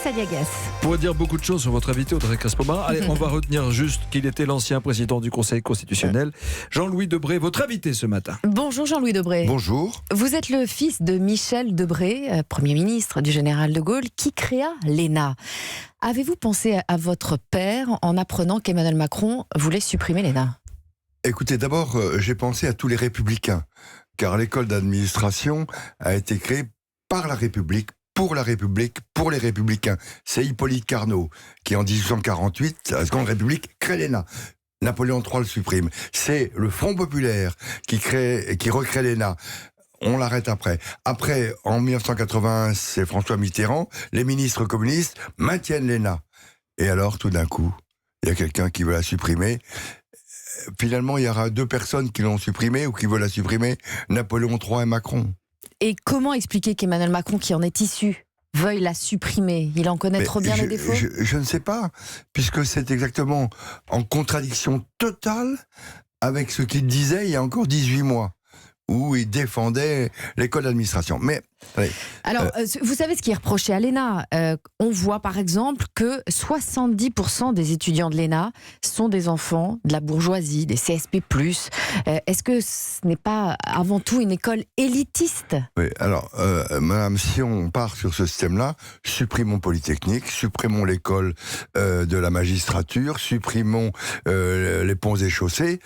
Saliagas. On pourrait dire beaucoup de choses sur votre invité, Audrey Caspoba. Allez, on va retenir juste qu'il était l'ancien président du Conseil constitutionnel, Jean-Louis Debré, votre invité ce matin. Bonjour Jean-Louis Debré. Bonjour. Vous êtes le fils de Michel Debré, Premier ministre du général de Gaulle, qui créa l'ENA. Avez-vous pensé à votre père en apprenant qu'Emmanuel Macron voulait supprimer l'ENA ? Écoutez, d'abord, j'ai pensé à tous les républicains, car l'école d'administration a été créée par la République, pour la République, pour les républicains. C'est Hippolyte Carnot qui, en 1848, la Seconde République, crée l'ENA. Napoléon III le supprime. C'est le Front populaire qui recrée l'ENA. On l'arrête après. Après, en 1981, c'est François Mitterrand. Les ministres communistes maintiennent l'ENA. Et alors, tout d'un coup, il y a quelqu'un qui veut la supprimer. Finalement, il y aura deux personnes qui l'ont supprimée ou qui veulent la supprimer, Napoléon III et Macron. Et comment expliquer qu'Emmanuel Macron, qui en est issu, veuille la supprimer ? Il en connaît trop bien les défauts ? Je ne sais pas, puisque c'est exactement en contradiction totale avec ce qu'il disait il y a encore 18 mois, où il défendait l'école d'administration. Mais alors, vous savez ce qui est reproché à l'ENA ? On voit par exemple que 70% des étudiants de l'ENA sont des enfants de la bourgeoisie, des CSP+. Est-ce que ce n'est pas avant tout une école élitiste ? Oui, alors, madame, si on part sur ce système-là, supprimons Polytechnique, supprimons l'école de la magistrature, supprimons les ponts et chaussées.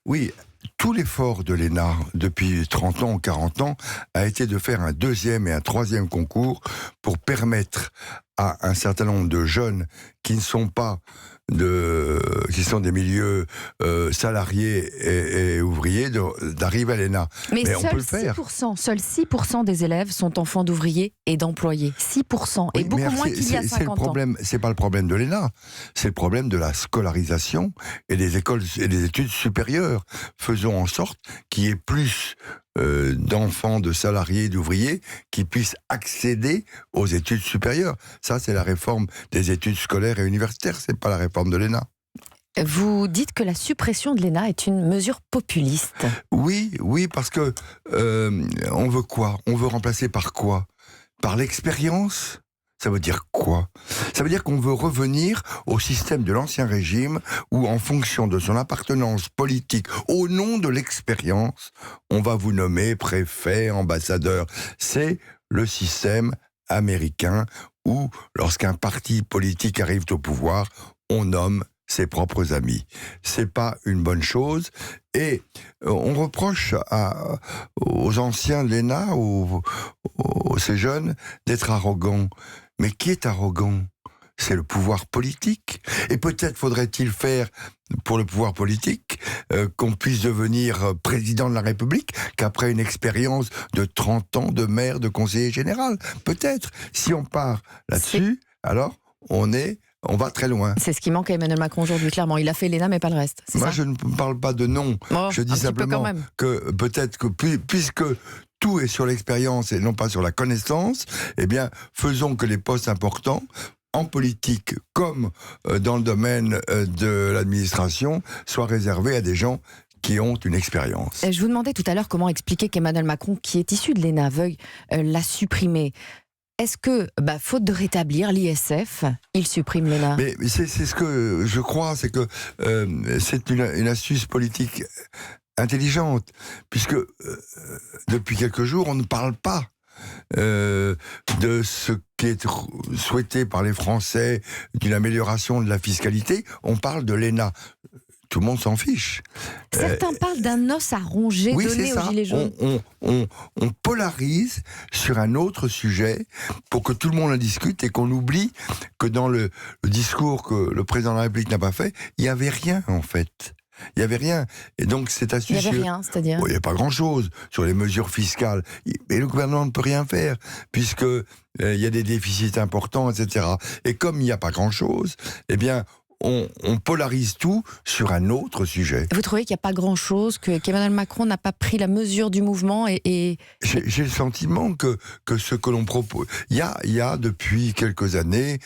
Oui, tout l'effort de l'ENA, depuis 30 ans ou 40 ans, a été de faire un deuxième et un troisième concours pour permettre à un certain nombre de jeunes qui ne sont pas qui sont des milieux salariés et ouvriers d'arriver à l'ENA. Mais on peut le faire. Seuls 6% des élèves sont enfants d'ouvriers et d'employés. 6%, et beaucoup moins qu'il y a 50 ans. C'est pas le problème de l'ENA, c'est le problème de la scolarisation et des écoles et des études supérieures. Faisons en sorte qu'il y ait plus d'enfants, de salariés, d'ouvriers qui puissent accéder aux études supérieures. Ça, c'est la réforme des études scolaires et universitaires, c'est pas la réforme de l'ENA. Vous dites que la suppression de l'ENA est une mesure populiste. Oui, parce que on veut quoi ? On veut remplacer par quoi ? Par l'expérience ? Ça veut dire quoi ? Ça veut dire qu'on veut revenir au système de l'Ancien Régime où, en fonction de son appartenance politique, au nom de l'expérience, on va vous nommer préfet, ambassadeur. C'est le système américain où, lorsqu'un parti politique arrive au pouvoir, on nomme ses propres amis. C'est pas une bonne chose. Et on reproche aux anciens de l'ENA, ces jeunes, d'être arrogants. Mais qui est arrogant ? C'est le pouvoir politique. Et peut-être faudrait-il faire, pour le pouvoir politique, qu'on puisse devenir président de la République, qu'après une expérience de 30 ans de maire, de conseiller général. Peut-être. Si on part là-dessus, alors on va très loin. C'est ce qui manque à Emmanuel Macron aujourd'hui, clairement. Il a fait l'ENA, mais pas le reste. Moi, je ne parle pas de non. Je dis simplement que peut-être que puisque tout est sur l'expérience et non pas sur la connaissance, eh bien, faisons que les postes importants, en politique comme dans le domaine de l'administration, soient réservés à des gens qui ont une expérience. Je vous demandais tout à l'heure comment expliquer qu'Emmanuel Macron, qui est issu de l'ENA, veuille la supprimer. Est-ce que, faute de rétablir l'ISF, il supprime l'ENA ? Mais c'est ce que je crois, c'est que c'est une astuce politique intelligente, puisque depuis quelques jours, on ne parle pas de ce qui est souhaité par les Français, d'une amélioration de la fiscalité. On parle de l'ENA. Tout le monde s'en fiche. Certains parlent d'un os à ronger donné aux Gilets jaunes. On polarise sur un autre sujet pour que tout le monde en discute et qu'on oublie que dans le discours que le président de la République n'a pas fait, il n'y avait rien en fait. Il n'y avait rien. Et donc c'est astucieux. Il n'y avait rien, c'est-à-dire ? Il n'y a pas grand-chose sur les mesures fiscales. Et le gouvernement ne peut rien faire, puisque il y a des déficits importants, etc. Et comme il n'y a pas grand-chose, eh bien, on polarise tout sur un autre sujet. Vous trouvez qu'il n'y a pas grand-chose, qu'Emmanuel Macron n'a pas pris la mesure du mouvement et... J'ai le sentiment que ce que l'on propose... Il y a depuis quelques années,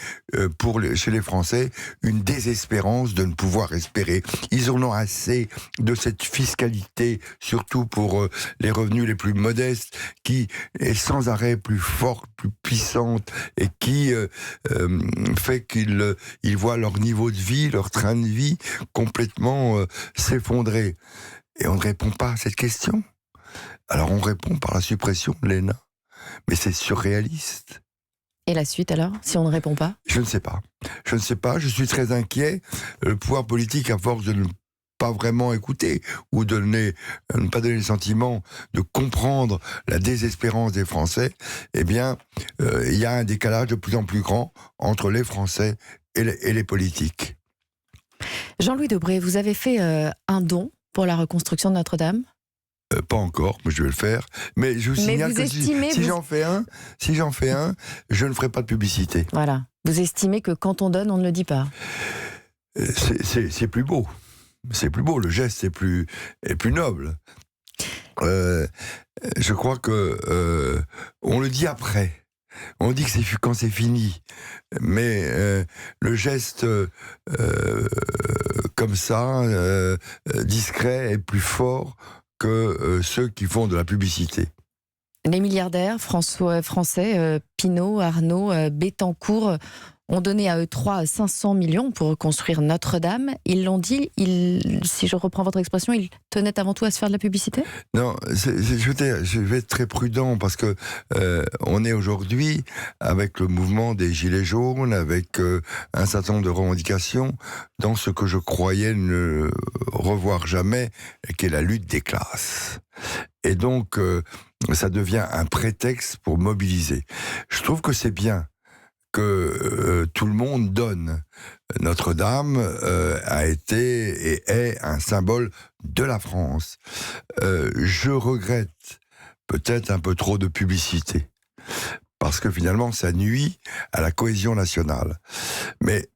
chez les Français, une désespérance de ne pouvoir espérer. Ils en ont assez de cette fiscalité, surtout pour les revenus les plus modestes, qui est sans arrêt plus forte, plus puissante et qui fait qu'ils voient leur niveau de vie, leur train de vie complètement s'effondrer. Et on ne répond pas à cette question. Alors on répond par la suppression de l'ENA. Mais c'est surréaliste. Et la suite alors, si on ne répond pas ? Je ne sais pas. Je ne sais pas, je suis très inquiet. Le pouvoir politique, à force de ne pas vraiment écouter ou de ne pas donner le sentiment de comprendre la désespérance des Français, eh bien, il y a un décalage de plus en plus grand entre les Français et les politiques. Jean-Louis Debré, vous avez fait un don pour la reconstruction de Notre-Dame ? Pas encore, mais je vais le faire. Mais je vous signale que si j'en fais un, je ne ferai pas de publicité. Voilà. Vous estimez que quand on donne, on ne le dit pas ? C'est plus beau. C'est plus beau. Le geste est plus noble. Je crois que on le dit après. On dit que c'est quand c'est fini. Mais le geste comme ça, discret, est plus fort que ceux qui font de la publicité. Les milliardaires français, Pinault, Arnault, Bettencourt, ont donné à eux 500 millions pour reconstruire Notre-Dame. Ils l'ont dit, si je reprends votre expression, ils tenaient avant tout à se faire de la publicité ? Non, je vais être très prudent parce que on est aujourd'hui avec le mouvement des Gilets jaunes, avec un certain nombre de revendications dans ce que je croyais ne revoir jamais, qui est la lutte des classes. Et donc, ça devient un prétexte pour mobiliser. Je trouve que c'est bien que tout le monde donne. Notre-Dame a été et est un symbole de la France. Je regrette peut-être un peu trop de publicité, parce que finalement ça nuit à la cohésion nationale. Mais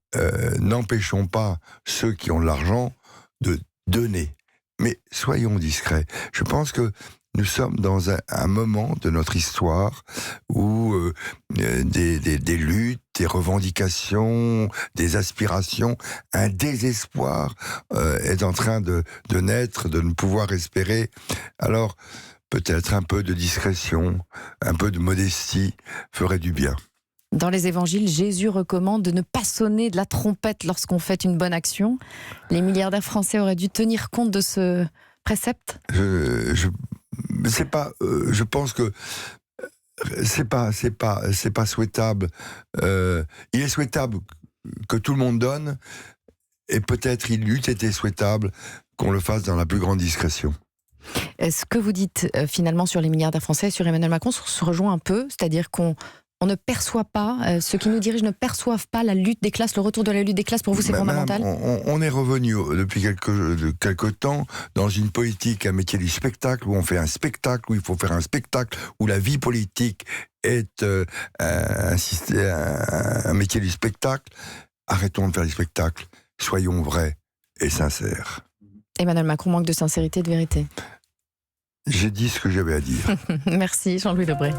n'empêchons pas ceux qui ont de l'argent de donner. Mais soyons discrets. Je pense que nous sommes dans un moment de notre histoire où des luttes, des revendications, des aspirations, un désespoir est en train de naître, de ne pouvoir espérer. Alors, peut-être un peu de discrétion, un peu de modestie ferait du bien. Dans les évangiles, Jésus recommande de ne pas sonner de la trompette lorsqu'on fait une bonne action. Les milliardaires français auraient dû tenir compte de ce précepte ? Je pense que c'est pas souhaitable. Il est souhaitable que tout le monde donne, et peut-être il eût été souhaitable qu'on le fasse dans la plus grande discrétion. Ce que vous dites finalement sur les milliardaires français et sur Emmanuel Macron se rejoint un peu, c'est-à-dire qu'on ne perçoit pas, ceux qui nous dirigent ne perçoivent pas la lutte des classes, le retour de la lutte des classes. Pour vous, c'est fondamental ? On est revenu depuis quelque temps dans une politique, un métier du spectacle, où on fait un spectacle, où il faut faire un spectacle, où la vie politique est un métier du spectacle. Arrêtons de faire du spectacle, soyons vrais et sincères. Emmanuel Macron manque de sincérité et de vérité. J'ai dit ce que j'avais à dire. Merci Jean-Louis Debré.